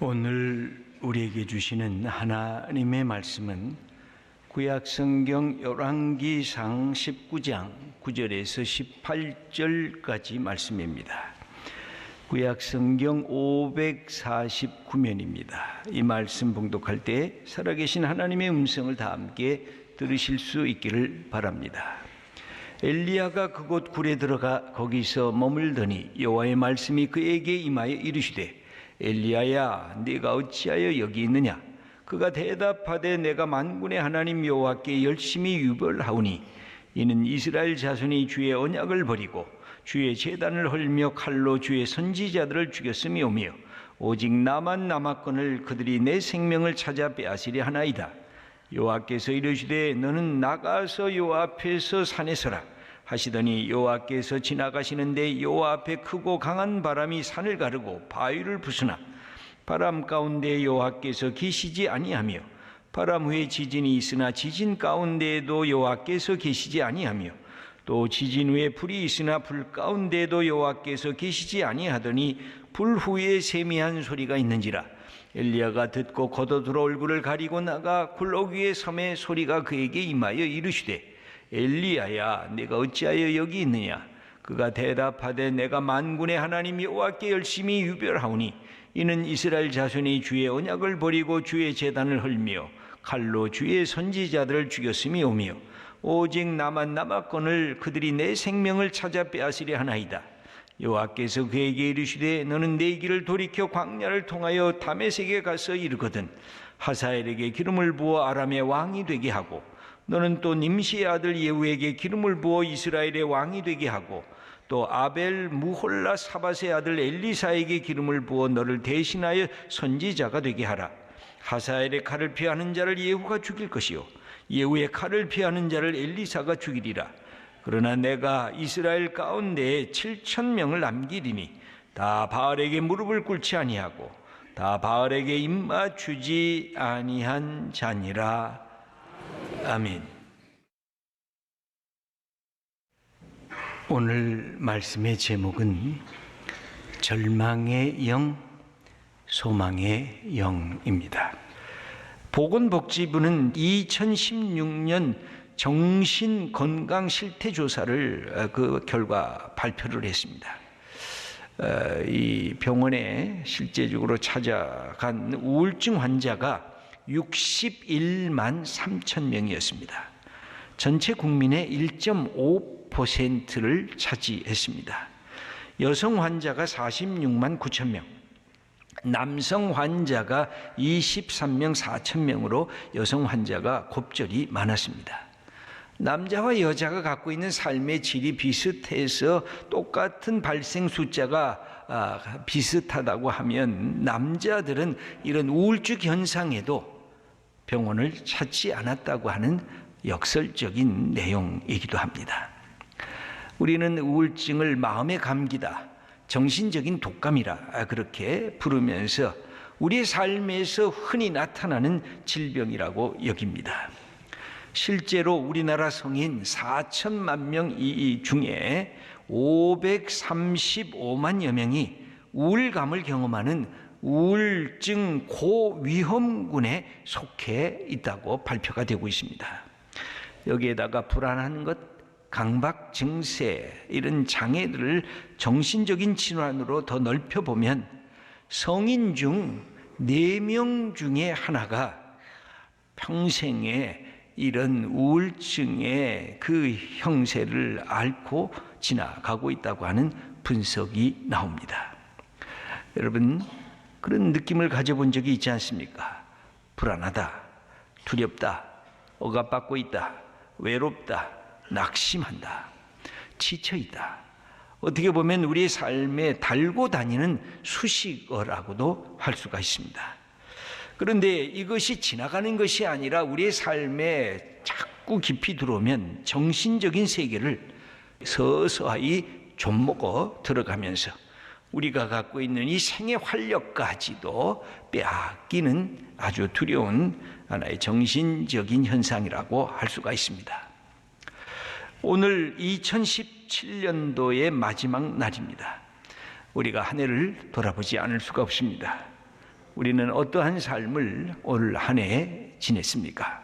오늘 우리에게 주시는 하나님의 말씀은 구약성경 열왕기상 19장 9절에서 18절까지 말씀입니다. 구약성경 549면입니다. 이 말씀 봉독할 때 살아계신 하나님의 음성을 다 함께 들으실 수 있기를 바랍니다. 엘리야가 그곳 굴에 들어가 거기서 머물더니 여호와의 말씀이 그에게 임하여 이르시되 엘리야야, 네가 어찌하여 여기 있느냐? 그가 대답하되 내가 만군의 하나님 여호와께 열심히 유별하오니 이는 이스라엘 자손이 주의 언약을 버리고 주의 제단을 헐며 칼로 주의 선지자들을 죽였음이오며 오직 나만 남았거늘 그들이 내 생명을 찾아 빼앗으려 하나이다. 여호와께서 이르시되 너는 나가서 여호와 앞에서 산에 서라 하시더니 여호와께서 지나가시는데 여호와 앞에 크고 강한 바람이 산을 가르고 바위를 부수나 바람 가운데 여호와께서 계시지 아니하며 바람 후에 지진이 있으나 지진 가운데에도 여호와께서 계시지 아니하며 또 지진 후에 불이 있으나 불 가운데에도 여호와께서 계시지 아니하더니 불 후에 세미한 소리가 있는지라. 엘리야가 듣고 겉옷으로 얼굴을 가리고 나가 굴록 위에 섬에 소리가 그에게 임하여 이르시되 엘리야야, 네가 어찌하여 여기 있느냐? 그가 대답하되 내가 만군의 하나님 여호와께 열심히 유별하오니 이는 이스라엘 자손이 주의 언약을 버리고 주의 제단을 헐며 칼로 주의 선지자들을 죽였음이오며 오직 나만 남았거늘 그들이 내 생명을 찾아 빼앗으려 하나이다. 여호와께서 그에게 이르시되 너는 내 길을 돌이켜 광야를 통하여 다메섹에 가서 이르거든 하사엘에게 기름을 부어 아람의 왕이 되게 하고 너는 또 님시의 아들 예후에게 기름을 부어 이스라엘의 왕이 되게 하고 또 아벨 무홀라 사밧의 아들 엘리사에게 기름을 부어 너를 대신하여 선지자가 되게 하라. 하사엘의 칼을 피하는 자를 예후가 죽일 것이요 예후의 칼을 피하는 자를 엘리사가 죽이리라. 그러나 내가 이스라엘 가운데에 7,000명을 남기리니 다 바알에게 무릎을 꿇지 아니하고 다 바알에게 입맞추지 아니한 자니라. 아멘. 오늘 말씀의 제목은 절망의 영, 소망의 영입니다. 보건복지부는 2016년 정신건강실태조사를 그 결과 발표를 했습니다. 이 병원에 실제적으로 찾아간 우울증 환자가 61만 3천 명이었습니다. 전체 국민의 1.5%를 차지했습니다. 여성 환자가 46만 9천 명, 남성 환자가 23명 4천 명으로 여성 환자가 곱절이 많았습니다. 남자와 여자가 갖고 있는 삶의 질이 비슷해서 똑같은 발생 숫자가 비슷하다고 하면 남자들은 이런 우울증 현상에도 병원을 찾지 않았다고 하는 역설적인 내용이기도 합니다. 우리는 우울증을 마음의 감기다, 정신적인 독감이라 그렇게 부르면서 우리의 삶에서 흔히 나타나는 질병이라고 여깁니다. 실제로 우리나라 성인 4천만 명 중에 535만여 명이 우울감을 경험하는 우울증 고위험군에 속해 있다고 발표가 되고 있습니다. 여기에다가 불안한 것, 강박 증세 이런 장애들을 정신적인 질환으로 더 넓혀보면 성인 중 4명 중에 하나가 평생에 이런 우울증의 그 형세를 앓고 지나가고 있다고 하는 분석이 나옵니다. 여러분, 그런 느낌을 가져본 적이 있지 않습니까? 불안하다, 두렵다, 억압받고 있다, 외롭다, 낙심한다, 지쳐있다. 어떻게 보면 우리의 삶에 달고 다니는 수식어라고도 할 수가 있습니다. 그런데 이것이 지나가는 것이 아니라 우리의 삶에 자꾸 깊이 들어오면 정신적인 세계를 서서히 좀먹어 들어가면서 우리가 갖고 있는 이 생의 활력까지도 빼앗기는 아주 두려운 하나의 정신적인 현상이라고 할 수가 있습니다. 오늘 2017년도의 마지막 날입니다. 우리가 한 해를 돌아보지 않을 수가 없습니다. 우리는 어떠한 삶을 올 한 해 지냈습니까?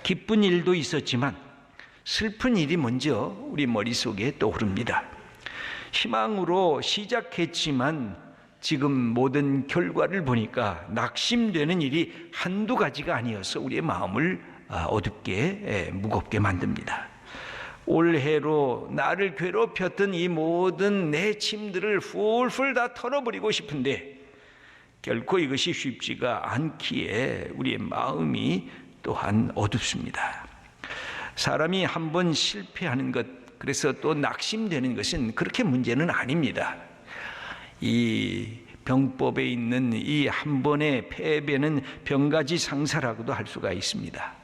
기쁜 일도 있었지만 슬픈 일이 먼저 우리 머릿속에 떠오릅니다. 희망으로 시작했지만 지금 모든 결과를 보니까 낙심되는 일이 한두 가지가 아니어서 우리의 마음을 어둡게 무겁게 만듭니다. 올해로 나를 괴롭혔던 이 모든 내 짐들을 훌훌 다 털어버리고 싶은데 결코 이것이 쉽지가 않기에 우리의 마음이 또한 어둡습니다. 사람이 한번 실패하는 것, 그래서 또 낙심되는 것은 그렇게 문제는 아닙니다. 이 병법에 있는 이 한 번의 패배는 병가지 상사라고도 할 수가 있습니다.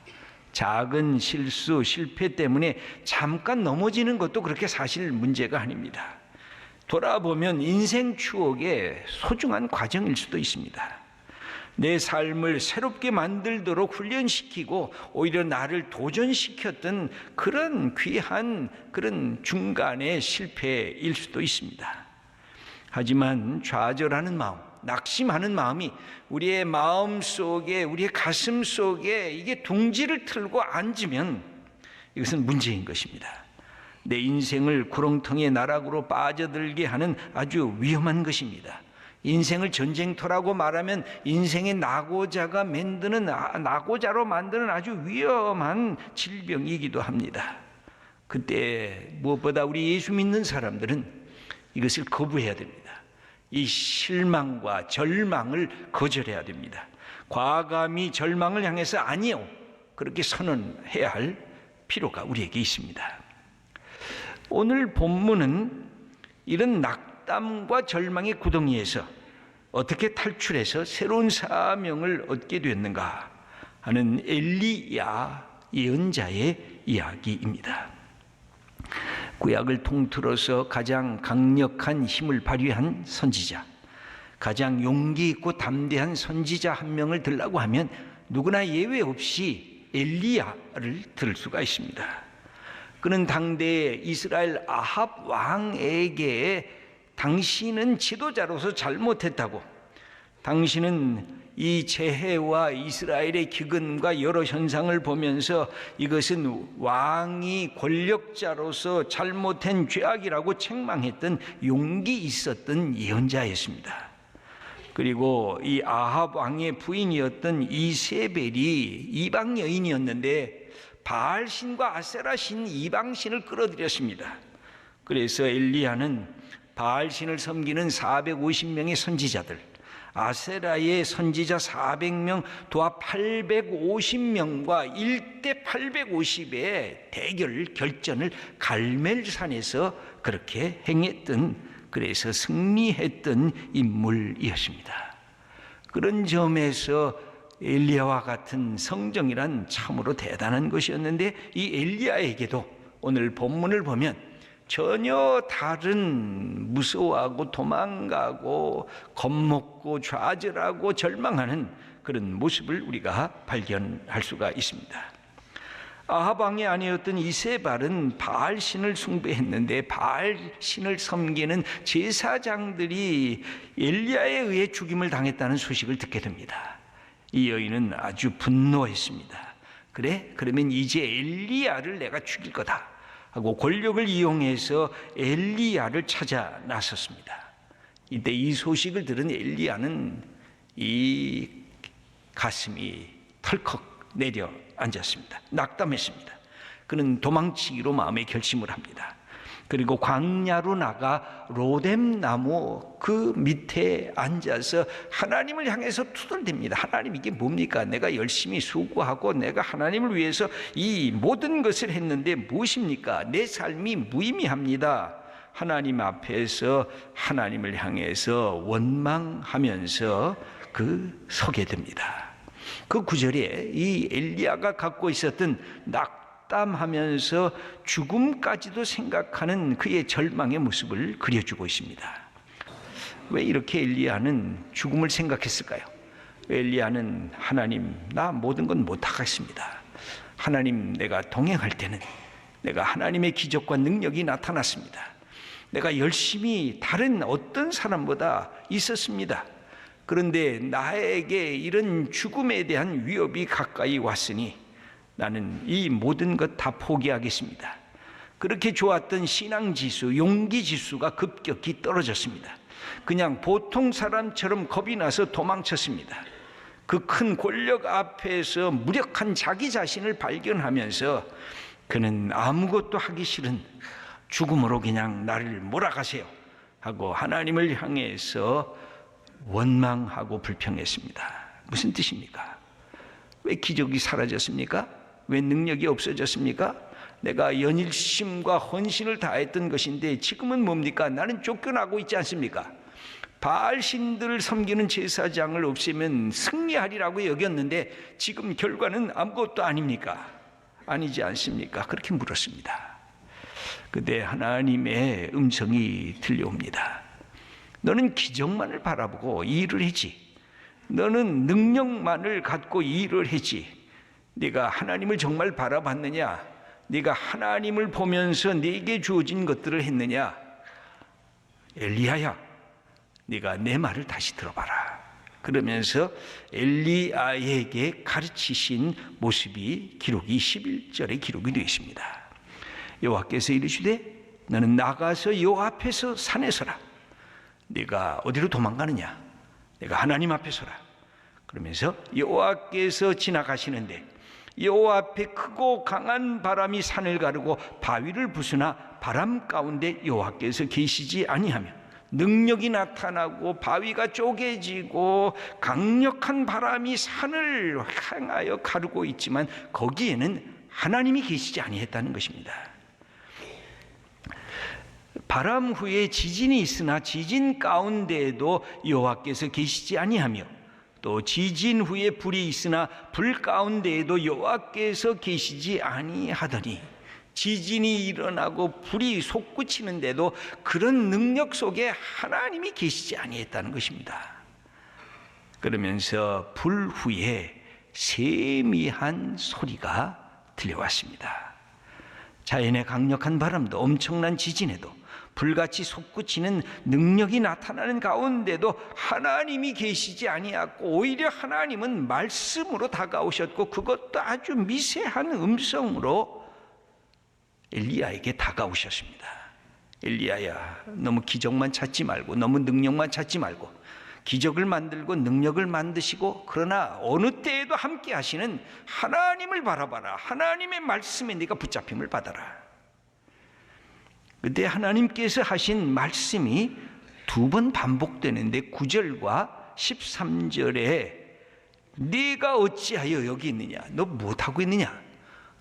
작은 실수, 실패 때문에 잠깐 넘어지는 것도 그렇게 사실 문제가 아닙니다. 돌아보면 인생 추억의 소중한 과정일 수도 있습니다. 내 삶을 새롭게 만들도록 훈련시키고 오히려 나를 도전시켰던 그런 귀한 그런 중간의 실패일 수도 있습니다. 하지만 좌절하는 마음, 낙심하는 마음이 우리의 마음 속에, 우리의 가슴 속에 이게 둥지를 틀고 앉으면 이것은 문제인 것입니다. 내 인생을 구렁텅이의 나락으로 빠져들게 하는 아주 위험한 것입니다. 인생을 전쟁터라고 말하면 인생의 낙오자로 만드는 아주 위험한 질병이기도 합니다. 그때 무엇보다 우리 예수 믿는 사람들은 이것을 거부해야 됩니다. 이 실망과 절망을 거절해야 됩니다. 과감히 절망을 향해서 아니요, 그렇게 선언해야 할 필요가 우리에게 있습니다. 오늘 본문은 이런 낙담과 절망의 구덩이에서 어떻게 탈출해서 새로운 사명을 얻게 됐는가 하는 엘리야 예언자의 이야기입니다. 구약을 통틀어서 가장 강력한 힘을 발휘한 선지자, 가장 용기 있고 담대한 선지자 한 명을 들라고 하면 누구나 예외 없이 엘리야를 들을 수가 있습니다. 그는 당대의 이스라엘 아합 왕에게 당신은 지도자로서 잘못했다고, 당신은 이 재해와 이스라엘의 기근과 여러 현상을 보면서 이것은 왕이 권력자로서 잘못한 죄악이라고 책망했던 용기 있었던 예언자였습니다. 그리고 이 아합 왕의 부인이었던 이세벨이 이방 여인이었는데 바알신과 아세라신 이방신을 끌어들였습니다. 그래서 엘리야는 바알신을 섬기는 450명의 선지자들, 아세라의 선지자 400명, 도합 850명과 1대 850의 대결 결전을 갈멜산에서 그렇게 행했던, 그래서 승리했던 인물이었습니다. 그런 점에서 엘리야와 같은 성정이란 참으로 대단한 것이었는데, 이 엘리야에게도 오늘 본문을 보면 전혀 다른 무서워하고 도망가고 겁먹고 좌절하고 절망하는 그런 모습을 우리가 발견할 수가 있습니다. 아합 왕의 아내였던 이세발은 바알신을 숭배했는데 바알신을 섬기는 제사장들이 엘리야에 의해 죽임을 당했다는 소식을 듣게 됩니다. 이 여인은 아주 분노했습니다. 그래? 그러면 이제 엘리야를 내가 죽일 거다 하고 권력을 이용해서 엘리야를 찾아 나섰습니다. 이때 이 소식을 들은 엘리야는 이 가슴이 털컥 내려앉았습니다. 낙담했습니다. 그는 도망치기로 마음의 결심을 합니다. 그리고 광야로 나가 로뎀 나무 그 밑에 앉아서 하나님을 향해서 투덜댑니다. 하나님, 이게 뭡니까? 내가 열심히 수고하고 내가 하나님을 위해서 이 모든 것을 했는데 무엇입니까? 내 삶이 무의미합니다. 하나님 앞에서 하나님을 향해서 원망하면서 그 서게 됩니다. 그 구절에 이 엘리야가 갖고 있었던 낙담하면서 죽음까지도 생각하는 그의 절망의 모습을 그려주고 있습니다. 왜 이렇게 엘리야는 죽음을 생각했을까요? 엘리야는 하나님, 나 모든 건 못하겠습니다. 하나님, 내가 동행할 때는 내가 하나님의 기적과 능력이 나타났습니다. 내가 열심히 다른 어떤 사람보다 있었습니다. 그런데 나에게 이런 죽음에 대한 위협이 가까이 왔으니 나는 이 모든 것 다 포기하겠습니다. 그렇게 좋았던 신앙지수, 용기지수가 급격히 떨어졌습니다. 그냥 보통 사람처럼 겁이 나서 도망쳤습니다. 그 큰 권력 앞에서 무력한 자기 자신을 발견하면서 그는 아무것도 하기 싫은 죽음으로 그냥 나를 몰아가세요 하고 하나님을 향해서 원망하고 불평했습니다. 무슨 뜻입니까? 왜 기적이 사라졌습니까? 왜 능력이 없어졌습니까? 내가 연일심과 헌신을 다했던 것인데 지금은 뭡니까? 나는 쫓겨나고 있지 않습니까? 바알 신들을 섬기는 제사장을 없애면 승리하리라고 여겼는데 지금 결과는 아무것도 아닙니까? 아니지 않습니까? 그렇게 물었습니다. 그때 하나님의 음성이 들려옵니다. 너는 기적만을 바라보고 일을 했지. 너는 능력만을 갖고 일을 했지. 네가 하나님을 정말 바라봤느냐? 네가 하나님을 보면서 네게 주어진 것들을 했느냐? 엘리야야, 네가 내 말을 다시 들어봐라. 그러면서 엘리야에게 가르치신 모습이 기록이 11절에 기록이 되어 있습니다. 여호와께서 이르시되 너는 나가서 여호와 앞에서 산에 서라. 네가 어디로 도망가느냐? 내가 하나님 앞에 서라. 그러면서 여호와께서 지나가시는데 여호와 앞에 크고 강한 바람이 산을 가르고 바위를 부수나 바람 가운데 여호와께서 계시지 아니하며 능력이 나타나고 바위가 쪼개지고 강력한 바람이 산을 향하여 가르고 있지만 거기에는 하나님이 계시지 아니했다는 것입니다. 바람 후에 지진이 있으나 지진 가운데에도 여호와께서 계시지 아니하며 또 지진 후에 불이 있으나 불 가운데에도 여호와께서 계시지 아니하더니 지진이 일어나고 불이 솟구치는데도 그런 능력 속에 하나님이 계시지 아니했다는 것입니다. 그러면서 불 후에 세미한 소리가 들려왔습니다. 자연의 강력한 바람도 엄청난 지진에도 불같이 솟구치는 능력이 나타나는 가운데도 하나님이 계시지 아니하고 오히려 하나님은 말씀으로 다가오셨고 그것도 아주 미세한 음성으로 엘리야에게 다가오셨습니다. 엘리야야, 너무 기적만 찾지 말고 너무 능력만 찾지 말고 기적을 만들고 능력을 만드시고 그러나 어느 때에도 함께 하시는 하나님을 바라봐라. 하나님의 말씀에 네가 붙잡힘을 받아라. 그때 하나님께서 하신 말씀이 두 번 반복되는데 9절과 13절에 네가 어찌하여 여기 있느냐? 너 무엇하고 있느냐?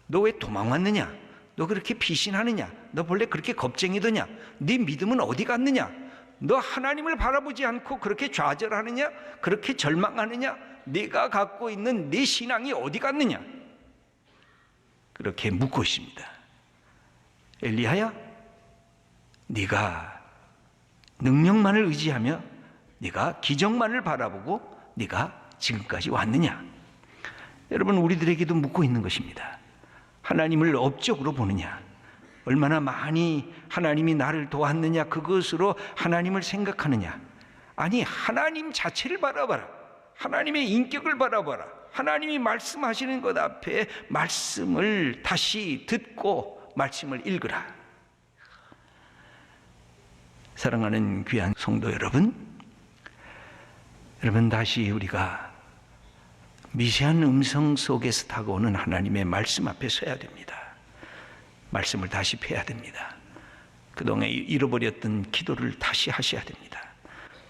너 왜 도망왔느냐? 너 그렇게 피신하느냐? 너 본래 그렇게 겁쟁이더냐? 네 믿음은 어디 갔느냐? 너 하나님을 바라보지 않고 그렇게 좌절하느냐? 그렇게 절망하느냐? 네가 갖고 있는 네 신앙이 어디 갔느냐? 그렇게 묻고 있습니다. 엘리야야, 네가 능력만을 의지하며 네가 기적만을 바라보고 네가 지금까지 왔느냐? 여러분, 우리들에게도 묻고 있는 것입니다. 하나님을 업적으로 보느냐? 얼마나 많이 하나님이 나를 도왔느냐? 그것으로 하나님을 생각하느냐? 아니, 하나님 자체를 바라봐라. 하나님의 인격을 바라봐라. 하나님이 말씀하시는 것 앞에 말씀을 다시 듣고 말씀을 읽으라. 사랑하는 귀한 성도 여러분, 다시 우리가 미세한 음성 속에서 다가오는 하나님의 말씀 앞에 서야 됩니다. 말씀을 다시 펴야 됩니다. 그동안 잃어버렸던 기도를 다시 하셔야 됩니다.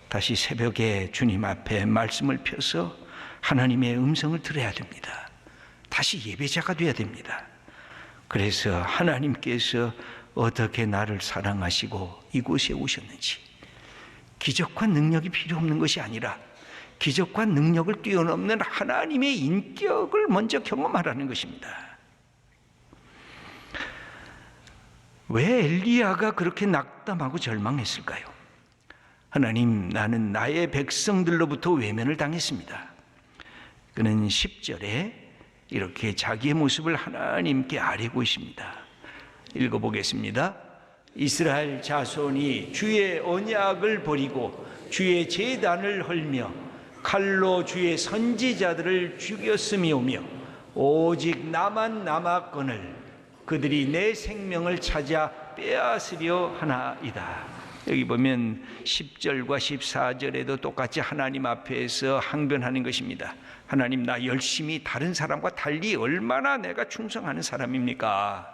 다시 새벽에 주님 앞에 말씀을 펴서 하나님의 음성을 들어야 됩니다. 다시 예배자가 되어야 됩니다. 그래서 하나님께서 어떻게 나를 사랑하시고 이곳에 오셨는지, 기적과 능력이 필요 없는 것이 아니라 기적과 능력을 뛰어넘는 하나님의 인격을 먼저 경험하라는 것입니다. 왜 엘리야가 그렇게 낙담하고 절망했을까요? 하나님, 나는 나의 백성들로부터 외면을 당했습니다. 그는 10절에 이렇게 자기의 모습을 하나님께 아뢰고 있습니다. 읽어보겠습니다. 이스라엘 자손이 주의 언약을 버리고 주의 제단을 헐며 칼로 주의 선지자들을 죽였음이오며 오직 나만 남았거늘 그들이 내 생명을 찾아 빼앗으려 하나이다. 여기 보면 10절과 14절에도 똑같이 하나님 앞에서 항변하는 것입니다. 하나님, 나 열심히 다른 사람과 달리 얼마나 내가 충성하는 사람입니까?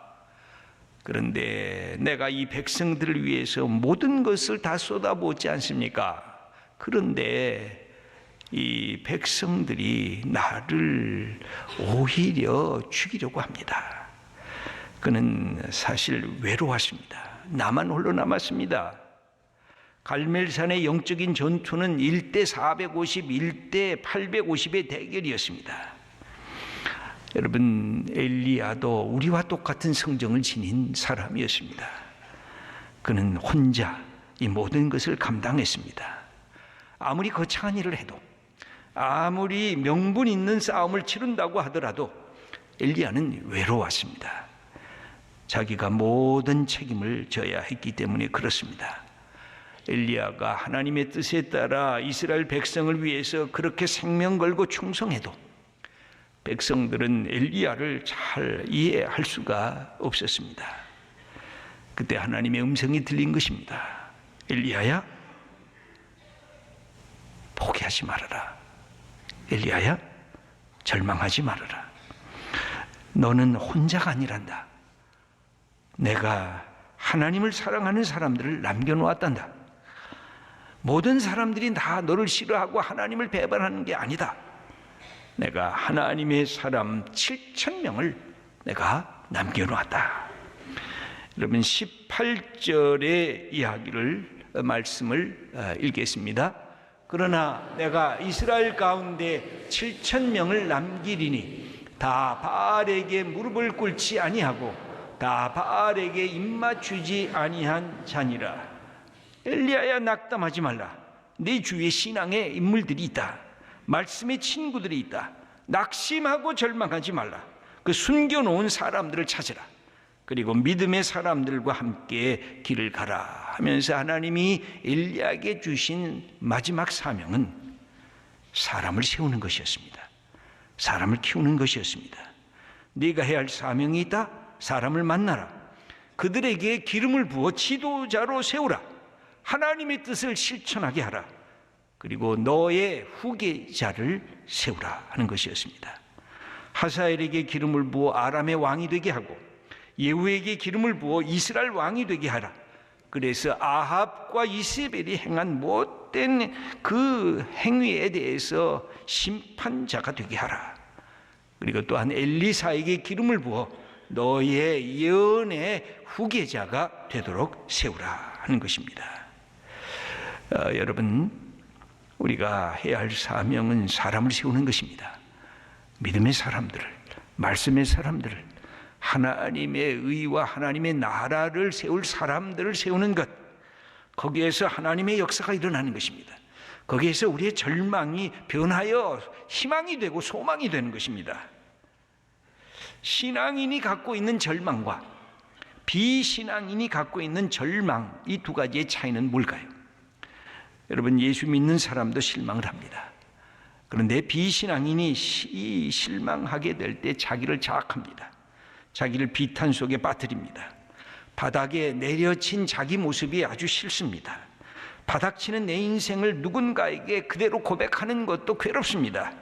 그런데 내가 이 백성들을 위해서 모든 것을 다 쏟아붓지 않습니까? 그런데 이 백성들이 나를 오히려 죽이려고 합니다. 그는 사실 외로웠습니다. 나만 홀로 남았습니다. 갈멜산의 영적인 전투는 1대 450, 1대 850의 대결이었습니다. 여러분, 엘리야도 우리와 똑같은 성정을 지닌 사람이었습니다. 그는 혼자 이 모든 것을 감당했습니다. 아무리 거창한 일을 해도, 아무리 명분 있는 싸움을 치른다고 하더라도 엘리야는 외로웠습니다. 자기가 모든 책임을 져야 했기 때문에 그렇습니다. 엘리야가 하나님의 뜻에 따라 이스라엘 백성을 위해서 그렇게 생명 걸고 충성해도 백성들은 엘리야를 잘 이해할 수가 없었습니다. 그때 하나님의 음성이 들린 것입니다. 엘리야야, 포기하지 말아라. 엘리야야, 절망하지 말아라. 너는 혼자가 아니란다. 내가 하나님을 사랑하는 사람들을 남겨놓았단다. 모든 사람들이 다 너를 싫어하고 하나님을 배반하는 게 아니다. 내가 하나님의 사람 7,000명을 내가 남겨놓았다. 여러분, 18절의 말씀을 읽겠습니다. 그러나 내가 이스라엘 가운데 7,000명을 남기리니 다 바알에게 무릎을 꿇지 아니하고 다 바알에게 입맞추지 아니한 자니라. 엘리야야, 낙담하지 말라. 내 주위에 신앙의 인물들이 있다. 말씀의 친구들이 있다. 낙심하고 절망하지 말라. 그 숨겨놓은 사람들을 찾으라. 그리고 믿음의 사람들과 함께 길을 가라 하면서 하나님이 엘리야에게 주신 마지막 사명은 사람을 세우는 것이었습니다. 사람을 키우는 것이었습니다. 네가 해야 할 사명이 있다. 사람을 만나라. 그들에게 기름을 부어 지도자로 세우라. 하나님의 뜻을 실천하게 하라. 그리고 너의 후계자를 세우라 하는 것이었습니다. 하사엘에게 기름을 부어 아람의 왕이 되게 하고 예후에게 기름을 부어 이스라엘 왕이 되게 하라. 그래서 아합과 이세벨이 행한 못된 그 행위에 대해서 심판자가 되게 하라. 그리고 또한 엘리사에게 기름을 부어 너의 예언의 후계자가 되도록 세우라 하는 것입니다. 여러분, 우리가 해야 할 사명은 사람을 세우는 것입니다. 믿음의 사람들을, 말씀의 사람들을, 하나님의 의와 하나님의 나라를 세울 사람들을 세우는 것, 거기에서 하나님의 역사가 일어나는 것입니다. 거기에서 우리의 절망이 변하여 희망이 되고 소망이 되는 것입니다. 신앙인이 갖고 있는 절망과 비신앙인이 갖고 있는 절망, 이 두 가지의 차이는 뭘까요? 여러분, 예수 믿는 사람도 실망을 합니다. 그런데 비신앙인이 실망하게 될 때 자기를 자학합니다. 자기를 비탄 속에 빠뜨립니다. 바닥에 내려친 자기 모습이 아주 싫습니다. 바닥치는 내 인생을 누군가에게 그대로 고백하는 것도 괴롭습니다.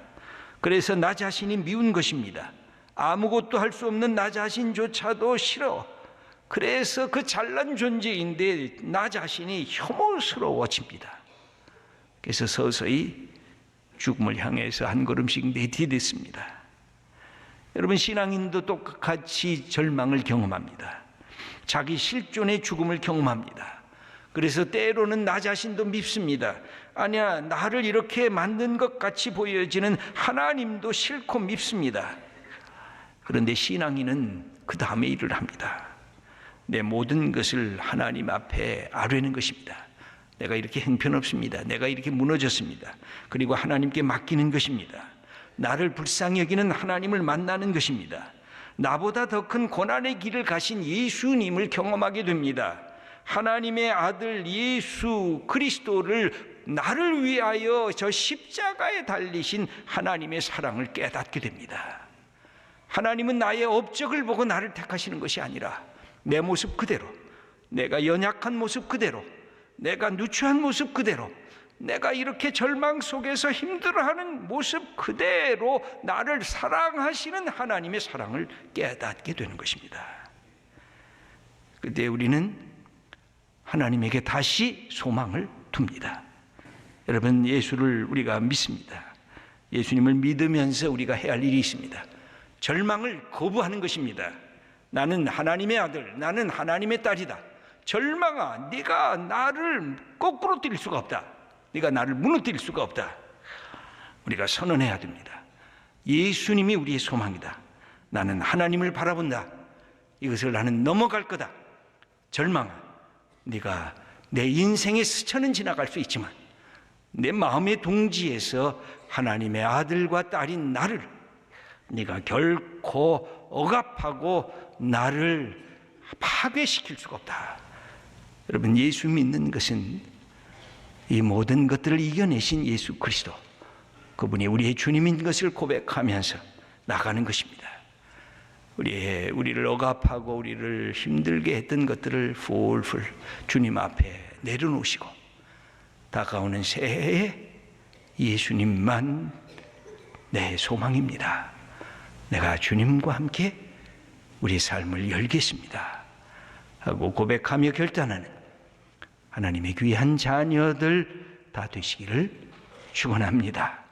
그래서 나 자신이 미운 것입니다. 아무것도 할 수 없는 나 자신조차도 싫어. 그래서 그 잘난 존재인데 나 자신이 혐오스러워집니다. 그래서 서서히 죽음을 향해서 한 걸음씩 내디뎠습니다. 여러분, 신앙인도 똑같이 절망을 경험합니다. 자기 실존의 죽음을 경험합니다. 그래서 때로는 나 자신도 밉습니다. 아니야, 나를 이렇게 만든 것 같이 보여지는 하나님도 싫고 밉습니다. 그런데 신앙인은 그 다음에 일을 합니다. 내 모든 것을 하나님 앞에 아뢰는 것입니다. 내가 이렇게 형편없습니다. 내가 이렇게 무너졌습니다. 그리고 하나님께 맡기는 것입니다. 나를 불쌍히 여기는 하나님을 만나는 것입니다. 나보다 더 큰 고난의 길을 가신 예수님을 경험하게 됩니다. 하나님의 아들 예수 그리스도를 나를 위하여 저 십자가에 달리신 하나님의 사랑을 깨닫게 됩니다. 하나님은 나의 업적을 보고 나를 택하시는 것이 아니라 내 모습 그대로, 내가 연약한 모습 그대로, 내가 누추한 모습 그대로, 내가 이렇게 절망 속에서 힘들어하는 모습 그대로 나를 사랑하시는 하나님의 사랑을 깨닫게 되는 것입니다. 그때 우리는 하나님에게 다시 소망을 둡니다. 여러분, 예수를 우리가 믿습니다. 예수님을 믿으면서 우리가 해야 할 일이 있습니다. 절망을 거부하는 것입니다. 나는 하나님의 아들, 나는 하나님의 딸이다. 절망아, 네가 나를 거꾸로 때릴 수가 없다. 네가 나를 무너뜨릴 수가 없다. 우리가 선언해야 됩니다. 예수님이 우리의 소망이다. 나는 하나님을 바라본다. 이것을 나는 넘어갈 거다. 절망아, 네가 내 인생의 스쳐는 지나갈 수 있지만 내 마음의 동지에서 하나님의 아들과 딸인 나를 네가 결코 억압하고 나를 파괴시킬 수가 없다. 여러분, 예수 믿는 것은 이 모든 것들을 이겨내신 예수 그리스도, 그분이 우리의 주님인 것을 고백하면서 나가는 것입니다. 우리를 억압하고 우리를 힘들게 했던 것들을 풀풀 주님 앞에 내려놓으시고 다가오는 새해에 예수님만 내 소망입니다. 내가 주님과 함께 우리 삶을 열겠습니다 하고 고백하며 결단하는 하나님의 귀한 자녀들 다 되시기를 축원합니다.